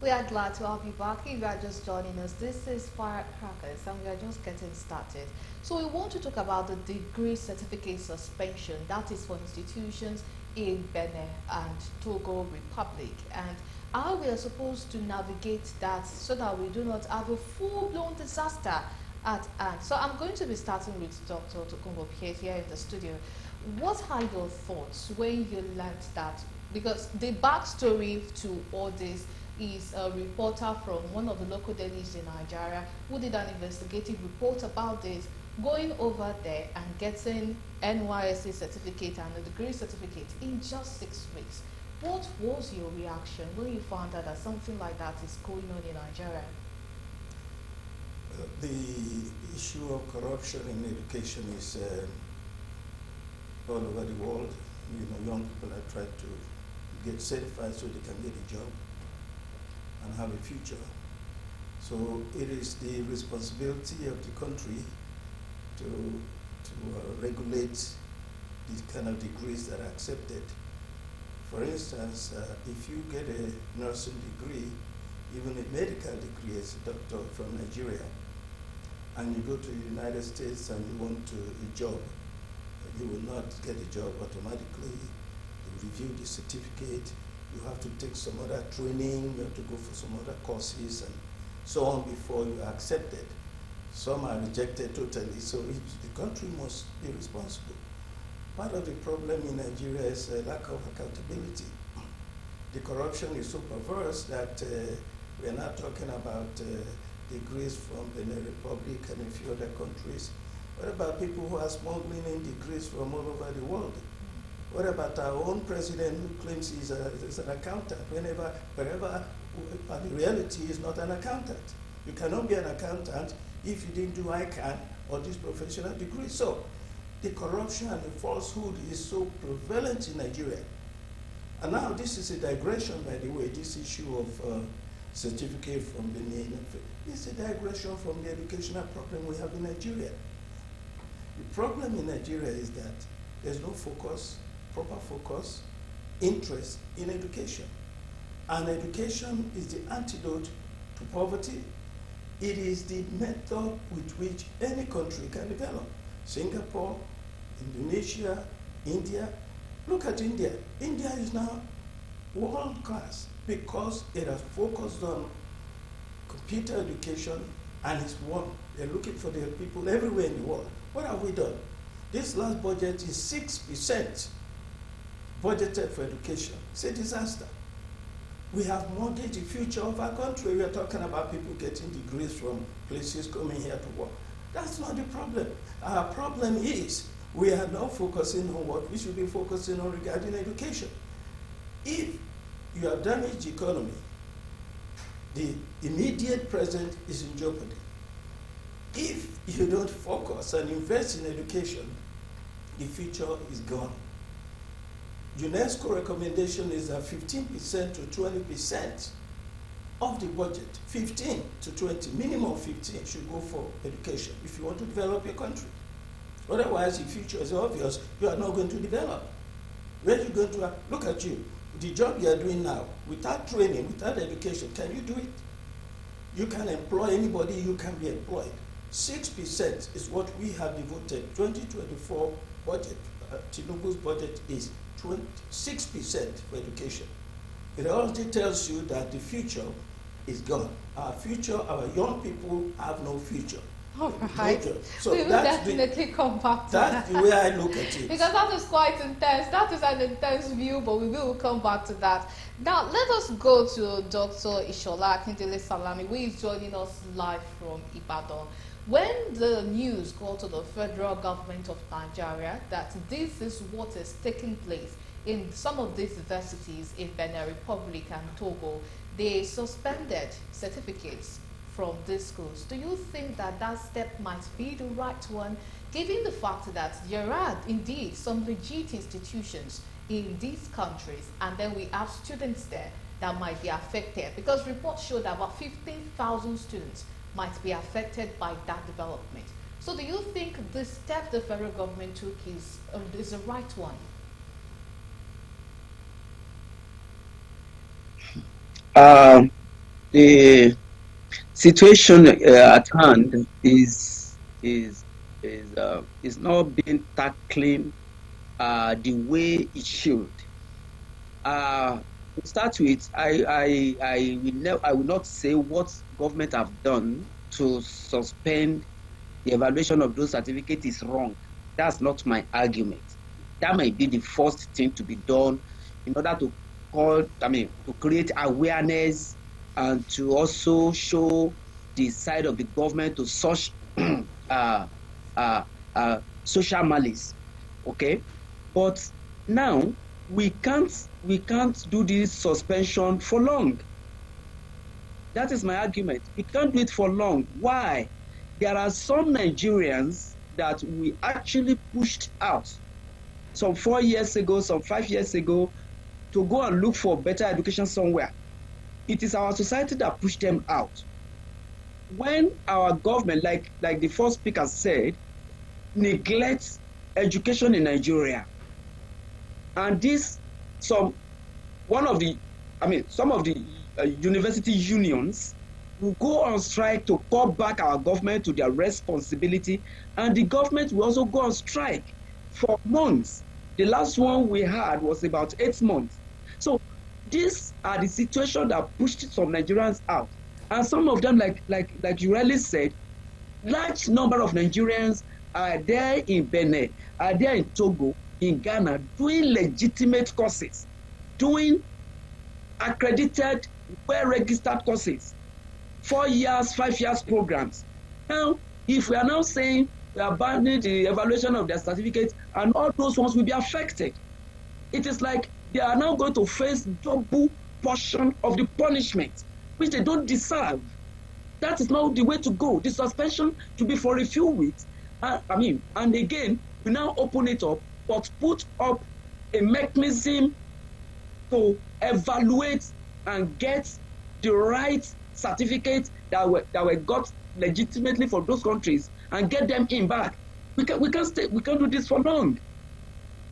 We are glad to have you back. If you are just joining us, this is Firecrackers and we are just getting started. So we want to talk about the degree certificate suspension that is for institutions in Benin and Togo Republic and how we are supposed to navigate that so that we do not have a full-blown disaster at hand. So I'm going to be starting with Dr. Tokumbo here in the studio. What are your thoughts when you learned that? Because the backstory to all this is a reporter from one of the local dailies in Nigeria who did an investigative report about this, going over there and getting NYSC certificate and a degree certificate in just 6 weeks. What was your reaction when you found out that something like that is going on in Nigeria? The issue of corruption in education is all over the world. You know, young people are trying to get certified so they can get a job and have a future. So it is the responsibility of the country to regulate the kind of degrees that are accepted. For instance, if you get a nursing degree, even a medical degree as a doctor from Nigeria, and you go to the United States and you want a job, you will not get a job automatically. You review the certificate, you have to take some other training, you have to go for some other courses and so on before you are accepted. Some are rejected totally, so the country must be responsible. Part of the problem in Nigeria is a lack of accountability. The corruption is so perverse that we are not talking about degrees from the Republic and a few other countries. What about people who are smuggling in degrees from all over the world? What about our own president who claims he's an accountant, wherever, but the reality is not an accountant. You cannot be an accountant if you didn't do ICANN or this professional degree. So the corruption and the falsehood is so prevalent in Nigeria. And now this is a digression, by the way, this issue of certificate from the name. It's a digression from the educational problem we have in Nigeria. The problem in Nigeria is that there's no focus, proper focus, interest in education. And education is the antidote to poverty. It is the method with which any country can develop. Singapore, Indonesia, India. Look at India. India is now world class because it has focused on computer education and it's won. They're looking for their people everywhere in the world. What have we done? This last budget is 6% budgeted for education. It's a disaster. We have mortgaged the future of our country. We are talking about people getting degrees from places coming here to work. That's not the problem. Our problem is we are not focusing on what we should be focusing on regarding education. If you have damaged the economy, the immediate present is in jeopardy. If you don't focus and invest in education, the future is gone. UNESCO recommendation is that 15% to 20% of the budget, 15 to 20, minimum 15 should go for education if you want to develop your country. Otherwise, the future is obvious, you are not going to develop. Where are you going to, look at you, the job you are doing now, without training, without education, can you do it? You can employ anybody, you can be employed. 6% is what we have devoted. 2024 budget, Tinubu's budget is 6% for education. It already tells you that the future is gone. Our future, our young people have no future. All right. So we will definitely come back to that. That's the way I look at it. Because that is quite intense. That is an intense view, but we will come back to that. Now, let us go to Dr. Ishola Akindele Salami, who is joining us live from Ibadan. When the news got to the federal government of Nigeria that this is what is taking place in some of these universities in Benin Republic and Togo, they suspended certificates from these schools. Do you think that that step might be the right one, given the fact that there are indeed some legit institutions in these countries, and then we have students there that might be affected? Because reports show that about 15,000 students might be affected by that development. So do you think the step the federal government took is the right one? the situation at hand is not being tackling the way it should. To start with, I will not say what government have done to suspend the evaluation of those certificates is wrong. That's not my argument. That might be the first thing to be done in order to to create awareness and to also show the side of the government to such uh, uh, social malice. Okay, but now we can't do this suspension for long. That is my argument. We can't do it for long. Why? There are some Nigerians that we actually pushed out some 4 years ago, some 5 years ago, to go and look for better education somewhere. It is our society that pushed them out. When our government, like the first speaker said, neglects education in Nigeria, and this some one of the some of the university unions will go on strike to call back our government to their responsibility, and the government will also go on strike for months. The last one we had was about 8 months. So these are the situations that pushed some Nigerians out, and some of them, like you rightly said, large number of Nigerians are there in Benin, are there in Togo, in Ghana, doing legitimate courses, doing accredited, well-registered courses, 4 years, 5 years programs. Now, if we are now saying we are banning the evaluation of their certificates, and all those ones will be affected, it is like they are now going to face double portion of the punishment, which they don't deserve. That is not the way to go. The suspension should be for a few weeks. And again, we now open it up, but put up a mechanism to evaluate and get the right certificate that were got legitimately for those countries and get them in back. We can't do this for long.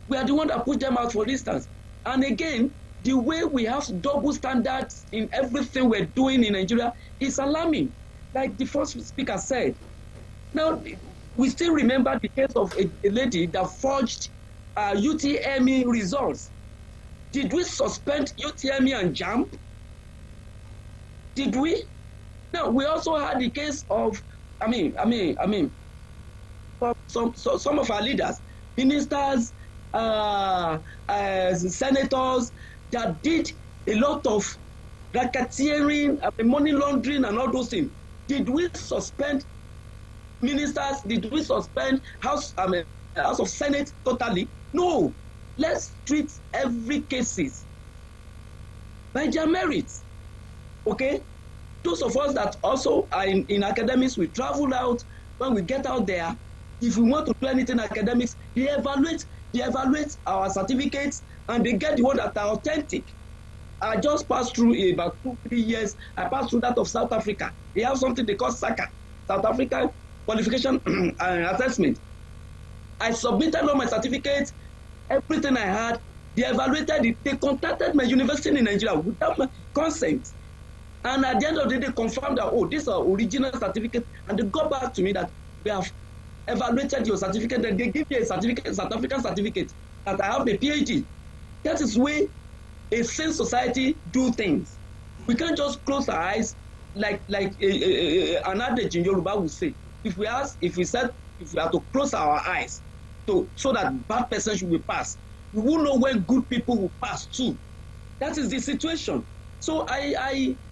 We are the one that put them out, for instance. And again, the way we have double standards in everything we're doing in Nigeria is alarming. Like the first speaker said. Now, we still remember the case of a lady that forged UTME results. Did we suspend UTME and JAMB? Did we? Now, we also had the case of, some of our leaders, ministers, senators, that did a lot of racketeering, money laundering, and all those things. Did we suspend ministers? Did we suspend House of Senate totally? No. Let's treat every cases by their merits. Okay? Those of us that also are in academics, we travel out. When we get out there, if we want to do anything in academics, they evaluate our certificates, and they get the ones that are authentic. I just passed through about 2-3 years. I passed through that of South Africa. They have something they call SACA, South African Qualification Assessment. I submitted all my certificates, everything I had. They evaluated it. They contacted my university in Nigeria without my consent. And at the end of the day, they confirmed that, oh, these are original certificates. And they got back to me that we have evaluated your certificate, and they give me a certificate, South African certificate, that I have a PhD. That is where a sane society do things. We can't just close our eyes like an adage in Yoruba would say. If we have to close our eyes so that bad person should be passed, we will know when good people will pass too. That is the situation. So I'm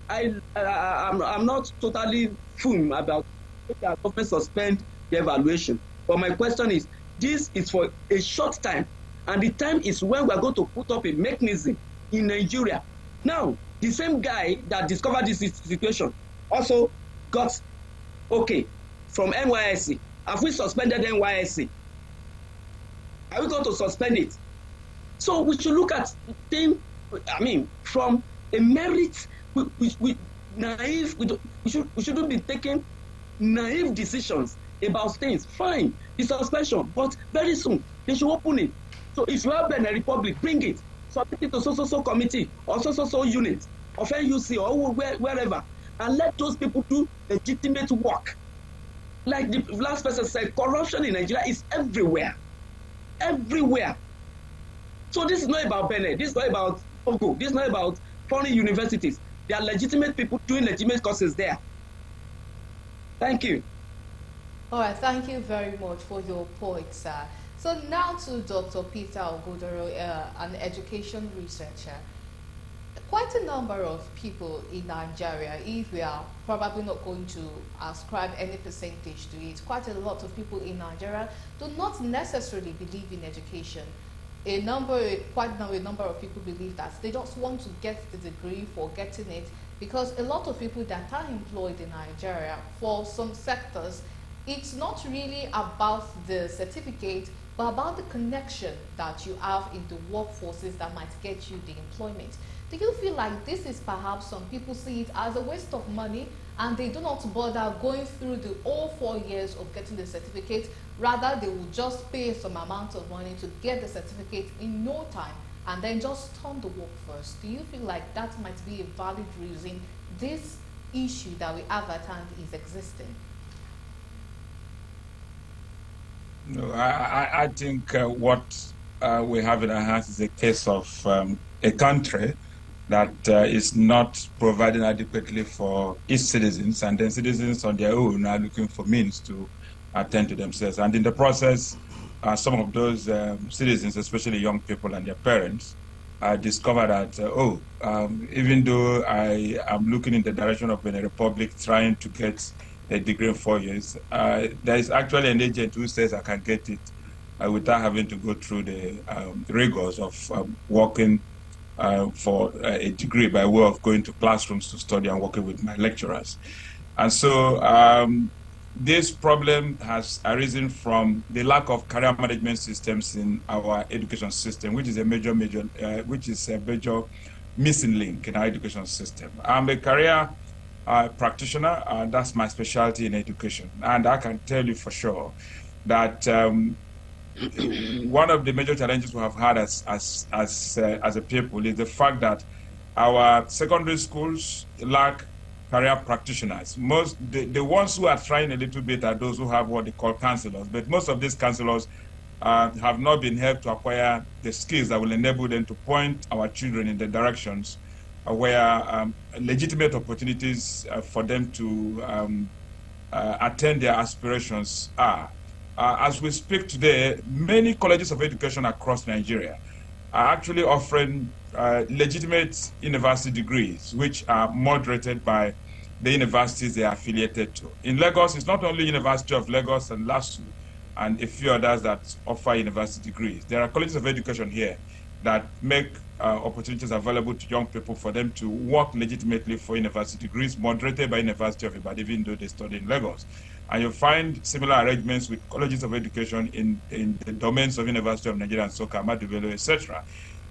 not totally firm about the government suspend the evaluation. But my question is, this is for a short time, and the time is when we are going to put up a mechanism in Nigeria. Now, the same guy that discovered this situation also got okay from NYSC. Have we suspended NYSC? Are we going to suspend it? So we should look at things, from a merit. We shouldn't be taking naive decisions about things. Fine, the suspension, but very soon they should open it. So if you have Benin Republic, bring it, submit it to so committee or so unit of NUC or wherever, and let those people do legitimate work. Like the last person said, corruption in Nigeria is everywhere. Everywhere. So this is not about Benin. This is not about Togo. This is not about foreign universities. There are legitimate people doing legitimate courses there. Thank you. All right, thank you very much for your point, sir. So now to Dr. Peter Ogodoro, an education researcher. Quite a number of people in Nigeria, if we are probably not going to ascribe any percentage to it, quite a lot of people in Nigeria do not necessarily believe in education. Quite a number of people believe that they just want to get the degree for getting it, because a lot of people that are employed in Nigeria for some sectors, it's not really about the certificate, but about the connection that you have in the workforces that might get you the employment. Do you feel like this is perhaps some people see it as a waste of money and they do not bother going through the all 4 years of getting the certificate? Rather, they will just pay some amount of money to get the certificate in no time and then just turn the work first. Do you feel like that might be a valid reason this issue that we have at hand is existing? No, I think what we have in our hands is a case of a country that is not providing adequately for its citizens, and then citizens on their own are looking for means to attend to themselves. And in the process, some of those citizens, especially young people and their parents, discover that, even though I am looking in the direction of Benin Republic, trying to get a degree in 4 years, there is actually an agent who says I can get it without having to go through the rigors of working for a degree by way of going to classrooms to study and working with my lecturers. And so this problem has arisen from the lack of career management systems in our education system, which is a major missing link in our education system. I'm a career practitioner, that's my specialty in education. And I can tell you for sure that one of the major challenges we have had as a people is the fact that our secondary schools lack career practitioners. The ones who are trying a little bit are those who have what they call counselors, but most of these counselors have not been helped to acquire the skills that will enable them to point our children in the directions where legitimate opportunities for them to attain their aspirations are. As we speak today, many colleges of education across Nigeria are actually offering legitimate university degrees, which are moderated by the universities they are affiliated to. In Lagos, it's not only University of Lagos and LASU and a few others that offer university degrees. There are colleges of education here that make opportunities available to young people for them to work legitimately for university degrees, moderated by University of Ibadan, even though they study in Lagos. And you'll find similar arrangements with colleges of education in the domains of University of Nigeria and Soka, Ahmadu Bello, etc.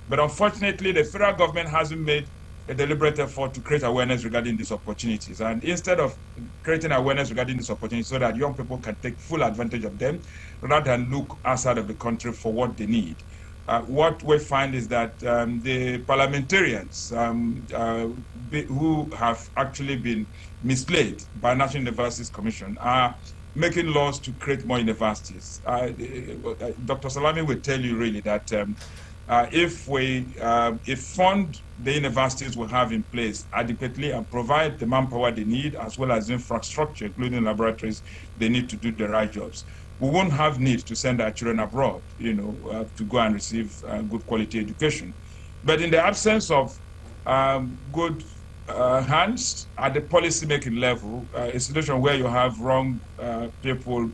But unfortunately, the federal government hasn't made a deliberate effort to create awareness regarding these opportunities. And instead of creating awareness regarding these opportunities so that young people can take full advantage of them, rather than look outside of the country for what they need, what we find is that the parliamentarians who have actually been misplayed by National Universities Commission are making laws to create more universities. Dr. Salami will tell you really that if fund the universities will have in place adequately and provide the manpower they need as well as infrastructure, including laboratories, they need to do the right jobs. We won't have need to send our children abroad, to go and receive good quality education. But in the absence of good hands at the policy-making level, a situation where you have wrong people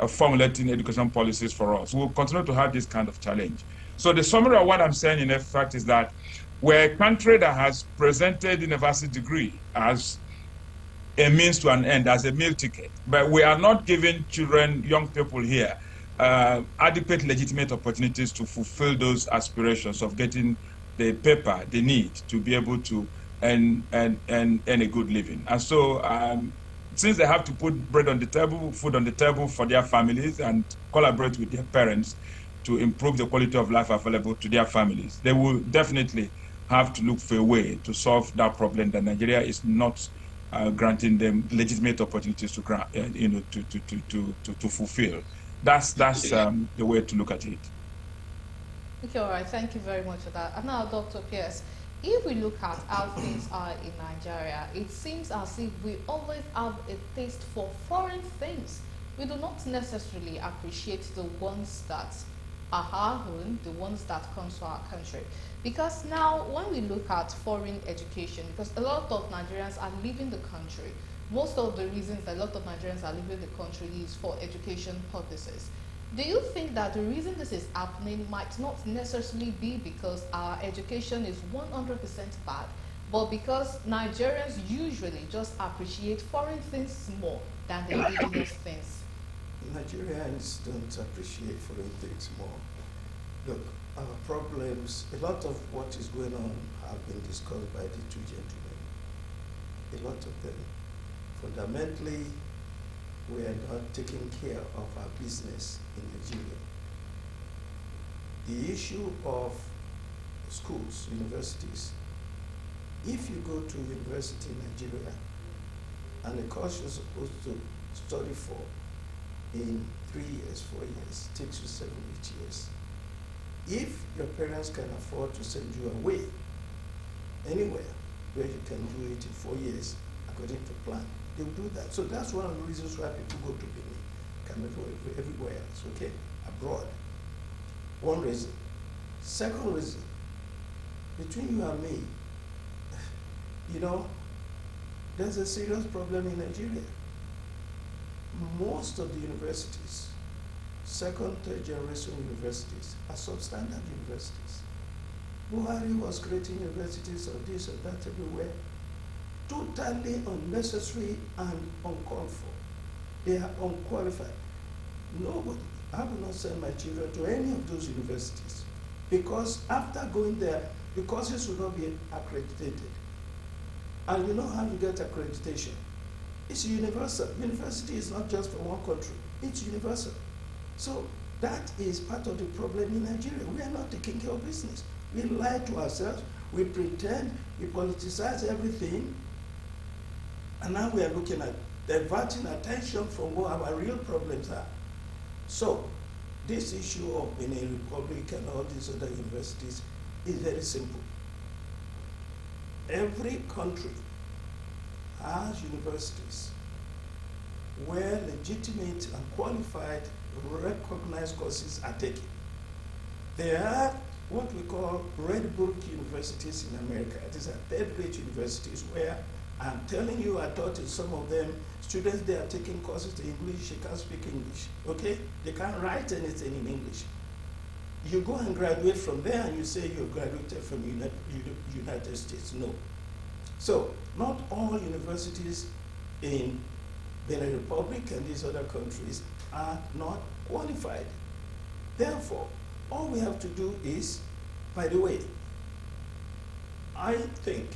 formulating education policies for us, we'll continue to have this kind of challenge. So the summary of what I'm saying in effect is that we're a country that has presented university degree as a means to an end, as a meal ticket. But we are not giving children, young people here, adequate legitimate opportunities to fulfill those aspirations of getting the paper they need to be able to earn a good living. And so since they have to put bread on the table, food on the table for their families and collaborate with their parents to improve the quality of life available to their families, they will definitely have to look for a way to solve that problem that Nigeria is not granting them legitimate opportunities to grant, to fulfill. That's the way to look at it. Okay, all right. Thank you very much for that. And now, Dr. Pierce, if we look at how things are in Nigeria, it seems as if we always have a taste for foreign things. We do not necessarily appreciate the ones that are our own, the ones that come to our country. Because now, when we look at foreign education, because a lot of Nigerians are leaving the country, most of the reasons a lot of Nigerians are leaving the country is for education purposes. Do you think that the reason this is happening might not necessarily be because our education is 100% bad, but because Nigerians usually just appreciate foreign things more than the indigenous things? Nigerians don't appreciate foreign things more. Look, our problems, a lot of what is going on have been discussed by the two gentlemen. A lot of them. Fundamentally, we are not taking care of our business in Nigeria. The issue of schools, universities, if you go to university in Nigeria and the course you're supposed to study for in 3 years, 4 years, takes you 7, 8 years. If your parents can afford to send you away anywhere where you can do it in 4 years according to plan, they will do that. So that's one of the reasons why people go to Benin, Cameroon, everywhere else, okay, abroad. One reason. Second reason, between you and me, there's a serious problem in Nigeria. Most of the universities, second, third generation universities, are substandard universities. Buhari was creating universities of this and that everywhere, totally unnecessary and uncalled for. They are unqualified. Nobody, I will not send my children to any of those universities because after going there, the courses will not be accredited. And you know how you get accreditation? It's universal. University is not just for one country, it's universal. So that is part of the problem in Nigeria. We are not taking care of business. We lie to ourselves, we pretend, we politicize everything, and now we are looking at diverting attention from what our real problems are. So this issue of Benin Republic and all these other universities is very simple. Every country has universities where legitimate and qualified, recognized courses are taken. There are what we call Red Book universities in America. These are third-rate universities where I'm telling you, I taught in some of them, students they are taking courses in English, they can't speak English, okay? They can't write anything in English. You go and graduate from there and you say you graduated from United States. No. So, not all universities in Benin Republic and these other countries are not qualified. Therefore, all we have to do is, by the way, I think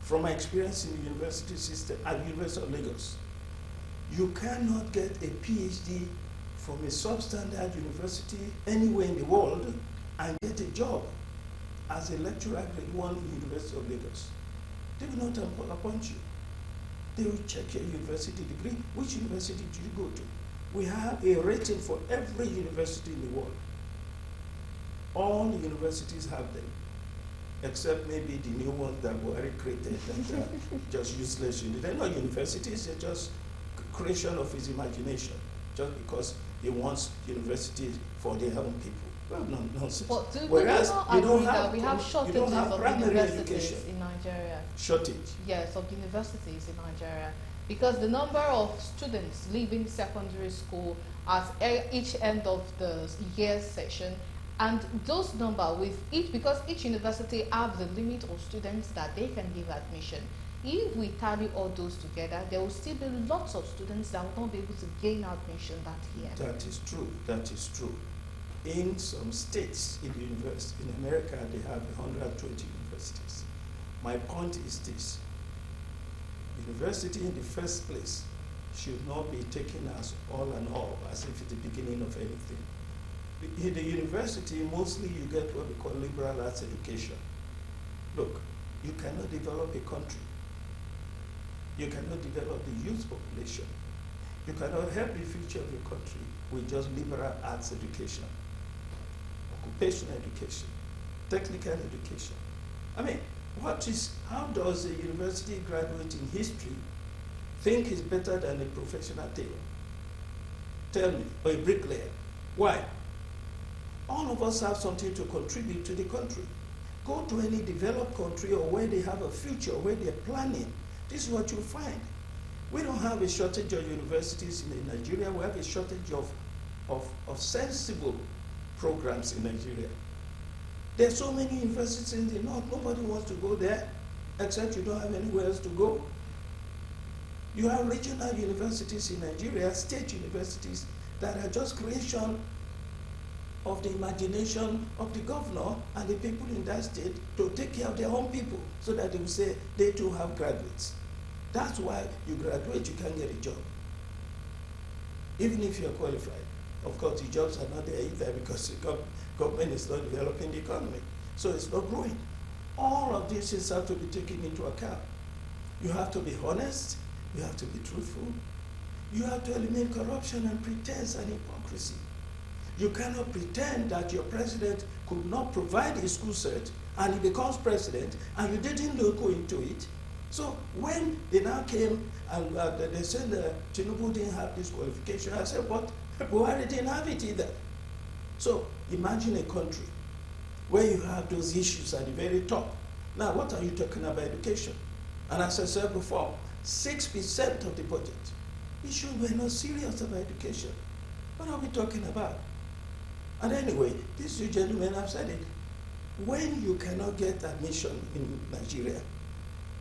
from my experience in the university system at the University of Lagos, you cannot get a PhD from a substandard university anywhere in the world and get a job as a lecturer at grade 1 in the University of Lagos. They will not appoint you. They will check your university degree. Which university do you go to? We have a rating for every university in the world. All the universities have them, except maybe the new ones that Buhari created that are just useless. They're not universities, they're just creation of his imagination, just because he wants universities for their own people. Well, nonsense. But do Whereas you not we agree don't that have, we have shortages you don't have of primary universities education. in Nigeria? Shortage. Yes, of universities in Nigeria. Because the number of students leaving secondary school at each end of the year session, and those number with each, because each university have the limit of students that they can give admission. If we tally all those together, there will still be lots of students that will not be able to gain admission that year. That is true. That is true. In some states in America, they have 120 universities. My point is this: university in the first place should not be taken as all and all, as if it's the beginning of anything. In the university, mostly you get what we call liberal arts education. Look, you cannot develop a country You cannot develop the youth population. You cannot help the future of your country with just liberal arts education, occupational education, technical education. I mean, how does a university graduate in history think he's better than a professional tailor? Tell me, or a bricklayer. Why? All of us have something to contribute to the country. Go to any developed country or where they have a future, where they're planning. This is what you'll find. We don't have a shortage of universities in Nigeria. We have a shortage of sensible programs in Nigeria. There are so many universities in the north. Nobody wants to go there, except you don't have anywhere else to go. You have regional universities in Nigeria, state universities, that are just creation of the imagination of the governor and the people in that state to take care of their own people, so that they will say they too have graduates. That's why you graduate, you can't get a job. Even if you're qualified. Of course, the jobs are not there either, because the government is not developing the economy. So it's not growing. All of these things have to be taken into account. You have to be honest. You have to be truthful. You have to eliminate corruption and pretense and hypocrisy. You cannot pretend that your president could not provide a school cert and he becomes president and you didn't look into it. So when they now came and they said that Tinubu didn't have this qualification, I said, but Buhari didn't have it either. So imagine a country where you have those issues at the very top. Now, what are you talking about education? And as I said before, 6% of the budget. Issue we're not serious about education. What are we talking about? And anyway, these two gentlemen have said it. When you cannot get admission in Nigeria,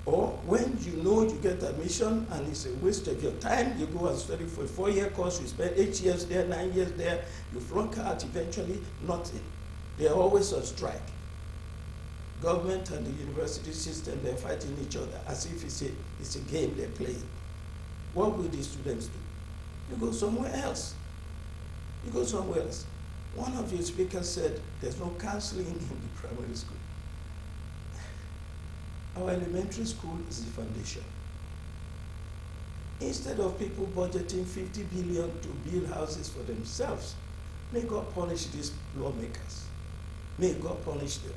or when you know you get admission and it's a waste of your time, you go and study for a 4-year course, you spend 8 years there, 9 years there, you flunk out, eventually nothing. They're always on strike. Government and the university system, they're fighting each other as if it's a game they're playing. What will the students do? You go somewhere else. You go somewhere else. One of your speakers said there's no counseling in the primary school. Our elementary school is the foundation. Instead of people budgeting 50 billion to build houses for themselves, may God punish these lawmakers. May God punish them.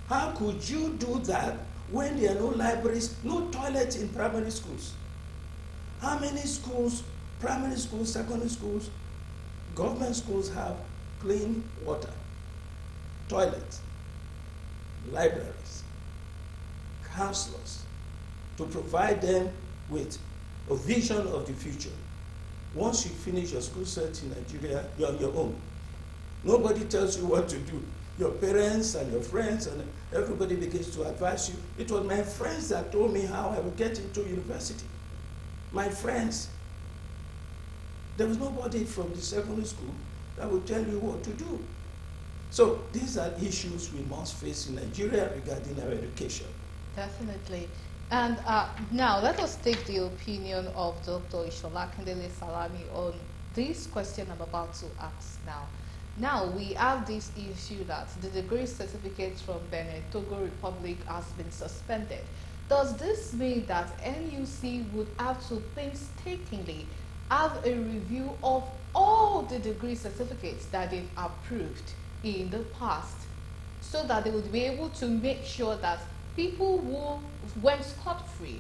How could you do that when there are no libraries, no toilets in primary schools? How many schools, primary schools, secondary schools, government schools have clean water, toilets, libraries, counselors, to provide them with a vision of the future? Once you finish your school cert in Nigeria, you're on your own. Nobody tells you what to do. Your parents and your friends and everybody begins to advise you. It was my friends that told me how I would get into university. My friends. There was nobody from the secondary school that would tell you what to do. So these are issues we must face in Nigeria regarding our education. Definitely. And now let us take the opinion of Dr. Ishola Kendele Salami on this question I'm about to ask now. Now we have this issue that the degree certificate from Benin, Togo Republic has been suspended. Does this mean that NUC would have to painstakingly have a review of all the degree certificates that they've approved in the past, so that they would be able to make sure that people who went scot-free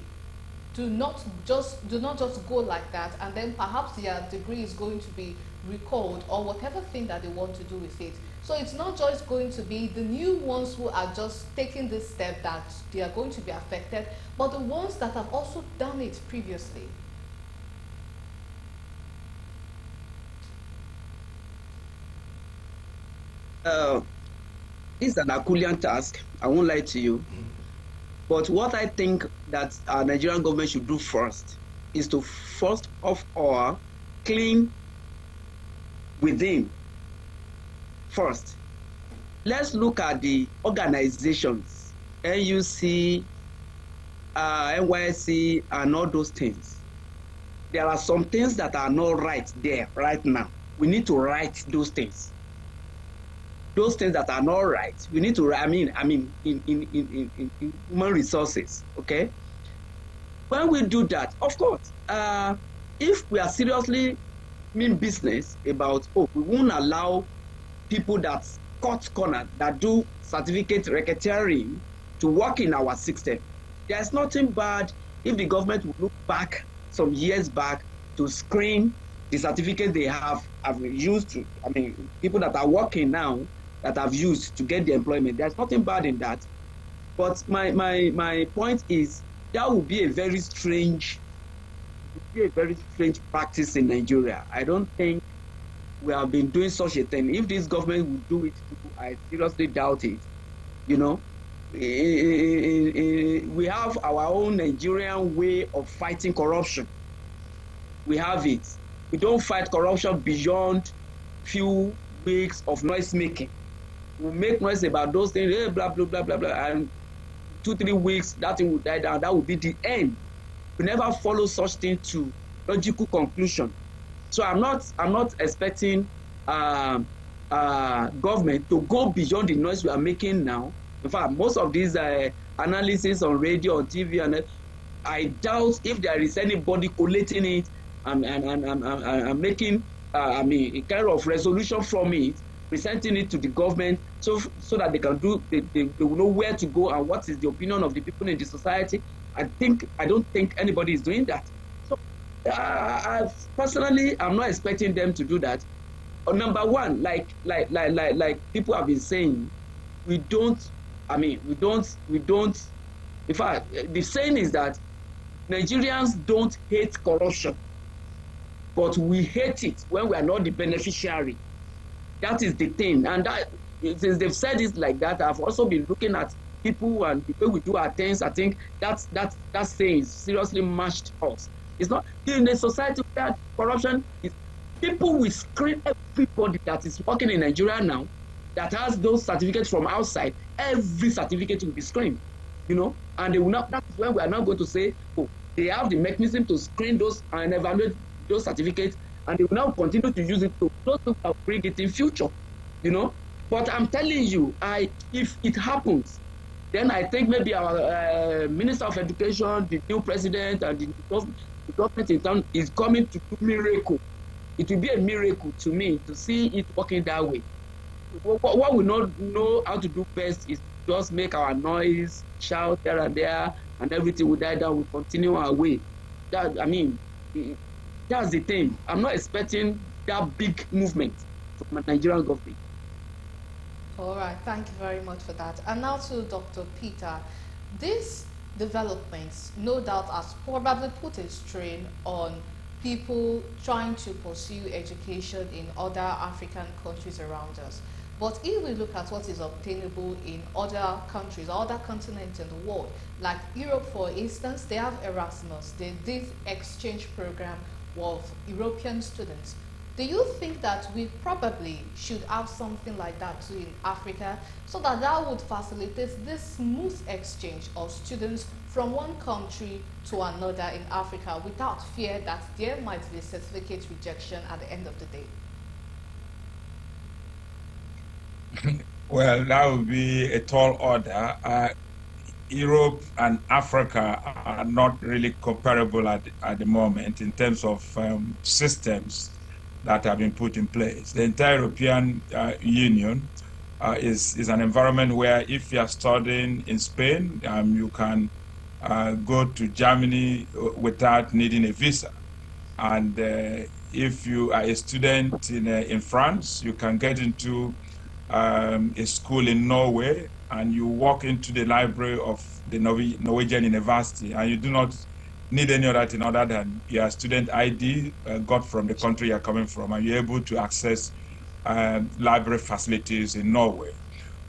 do not just go like that, and then perhaps their degree is going to be recalled or whatever thing that they want to do with it. So it's not just going to be the new ones who are just taking this step that they are going to be affected, but the ones that have also done it previously. This is an Herculean task, I won't lie to you. But what I think that our Nigerian government should do first is to first of all clean within first. Let's look at the organizations, NUC, NYC, and all those things. There are some things that are not right there right now. We need to right those things. Those things that are not right, we need to, in human resources, okay? when we do that, of course, if we are seriously mean business about, we won't allow people that cut corner, that do certificate racketeering to work in our system. There's nothing bad if the government would look back some years back to screen the certificate they have used to, people that are working now that have used to get the employment. There's nothing bad in that. But my point is that would be a very strange practice in Nigeria. I don't think we have been doing such a thing. If this government would do it too, I seriously doubt it. You know, we have our own Nigerian way of fighting corruption. We have it. We don't fight corruption beyond few weeks of noise making. We make noise about those things, blah, blah, blah, blah, blah, and 2-3 weeks, that thing will die down. That will be the end. We never follow such thing to logical conclusion. So I'm not expecting government to go beyond the noise we are making now. In fact, most of these analysis on radio, on TV, and I doubt if there is anybody collating it and making a kind of resolution from it, presenting it to the government so that they can they will know where to go and what is the opinion of the people in the society. I don't think anybody is doing that. So personally, I'm not expecting them to do that. Number one, like people have been saying, we don't. In fact, the saying is that Nigerians don't hate corruption, but we hate it when we are not the beneficiary. That is the thing. And that, since they've said it like that, I've also been looking at people and the way we do our things. I think that saying seriously matched us. It's not in a society where corruption is. People will screen everybody that is working in Nigeria now that has those certificates from outside. Every certificate will be screened, and they will not. That's when we are now going to say, they have the mechanism to screen those and evaluate those certificates, and they will now continue to use it to those who will bring it in future, But I'm telling you, if it happens, then I think maybe our Minister of Education, the new president, and the government in town is coming to do miracle. It will be a miracle to me to see it working that way. What we not know how to do best is just make our noise, shout here and there, and everything will die down. We continue our way. That's the thing. I'm not expecting that big movement from the Nigerian government. All right, thank you very much for that. And now to Dr. Peter. These developments, no doubt, has probably put a strain on people trying to pursue education in other African countries around us. But if we look at what is obtainable in other countries, other continents in the world, like Europe, for instance, they have Erasmus, this exchange program of European students. Do you think that we probably should have something like that too in Africa, so that would facilitate this smooth exchange of students from one country to another in Africa without fear that there might be certificate rejection at the end of the day? Well, that would be a tall order. Europe and Africa are not really comparable at the moment in terms of systems that have been put in place. The entire European Union is an environment where if you are studying in Spain, you can go to Germany without needing a visa. And if you are a student in France, you can get into a school in Norway and you walk into the library of the Norwegian university and you do not need any other thing other than your student ID got from the country you're coming from, and you're able to access library facilities in Norway.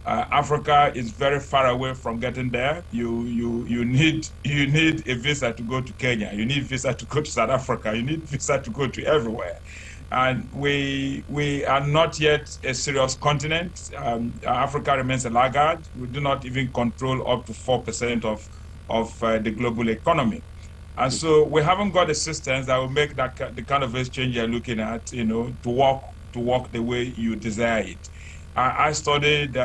Africa is very far away from getting there. You need a visa to go to Kenya. You need visa to go to South Africa. You need visa to go to everywhere. And we are not yet a serious continent. Africa remains a laggard. We do not even control up to 4% of the global economy. And so we haven't got a system that will make that the kind of exchange you're looking at, to work the way you desire it. I studied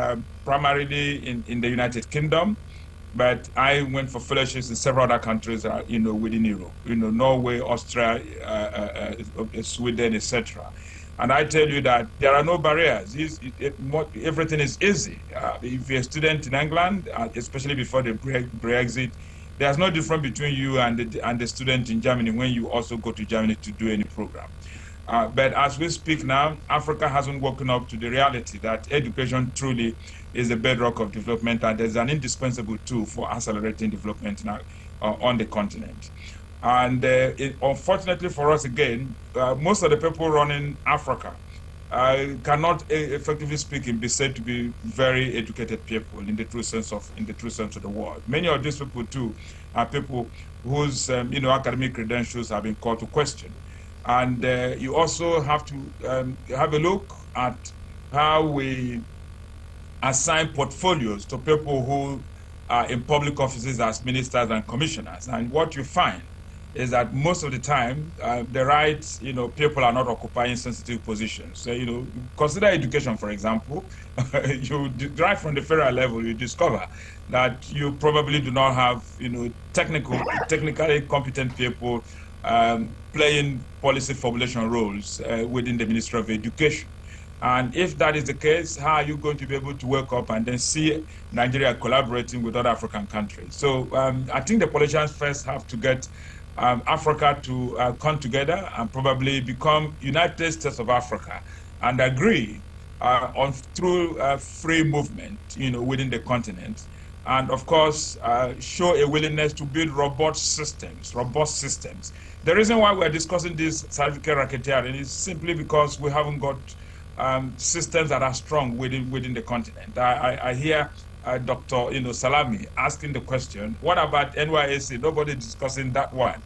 primarily in the United Kingdom. but I went for fellowships in several other countries, within Europe, Norway, Austria, Sweden, etc. And I tell you that there are no barriers. Everything is easy. If you're a student in England, especially before the Brexit, there's no difference between you and the student in Germany when you also go to Germany to do any program. But as we speak now, Africa hasn't woken up to the reality that education truly is the bedrock of development, and there's an indispensable tool for accelerating development now, on the continent. And unfortunately for us again, most of the people running Africa cannot, effectively speaking, be said to be very educated people in the true sense of the word. Many of these people too are people whose academic credentials have been called to question. And you also have to have a look at how we assign portfolios to people who are in public offices as ministers and commissioners. And what you find is that most of the time, the right, people are not occupying sensitive positions. So, consider education, for example. Right from the federal level, you discover that you probably do not have, technically competent people playing policy formulation roles within the Ministry of Education. And if that is the case, how are you going to be able to wake up and then see Nigeria collaborating with other African countries? So I think the politicians first have to get Africa to come together and probably become United States of Africa and agree on through free movement, within the continent. And of course, show a willingness to build robust systems. The reason why we're discussing this certificate racketeering is simply because we haven't got systems that are strong within the continent. I hear Dr. Salami asking the question, what about NYSC? Nobody discussing that one.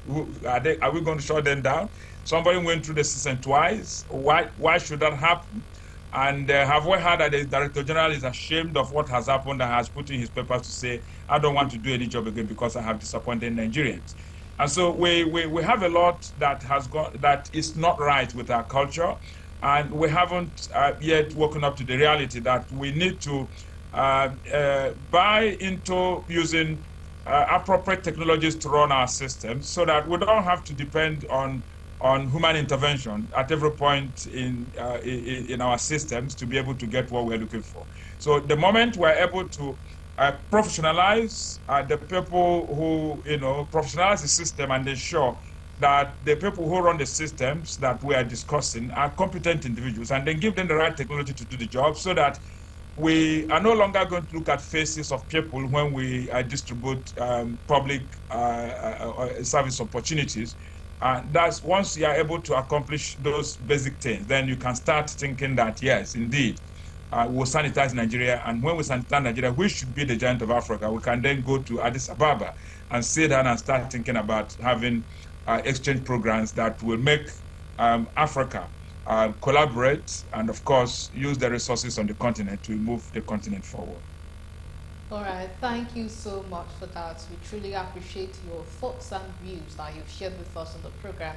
Are we going to shut them down? Somebody went through the system twice. Why should that happen? And have we heard that the Director General is ashamed of what has happened and has put in his papers to say, I don't want to do any job again because I have disappointed Nigerians. And so we have a lot that is not right with our culture. And we haven't yet woken up to the reality that we need to buy into using appropriate technologies to run our systems so that we don't have to depend on human intervention at every point in our systems to be able to get what we're looking for. So the moment we're able to professionalize the people who, professionalize the system and ensure that the people who run the systems that we are discussing are competent individuals, and then give them the right technology to do the job so that we are no longer going to look at faces of people when we distribute public service opportunities. That's once you are able to accomplish those basic things, then you can start thinking that, yes, indeed, we'll sanitize Nigeria. And when we sanitize Nigeria, we should be the giant of Africa. We can then go to Addis Ababa and sit down and start thinking about having exchange programs that will make Africa collaborate and, of course, use the resources on the continent to move the continent forward. All right, thank you so much for that. We truly appreciate your thoughts and views that you've shared with us on the program.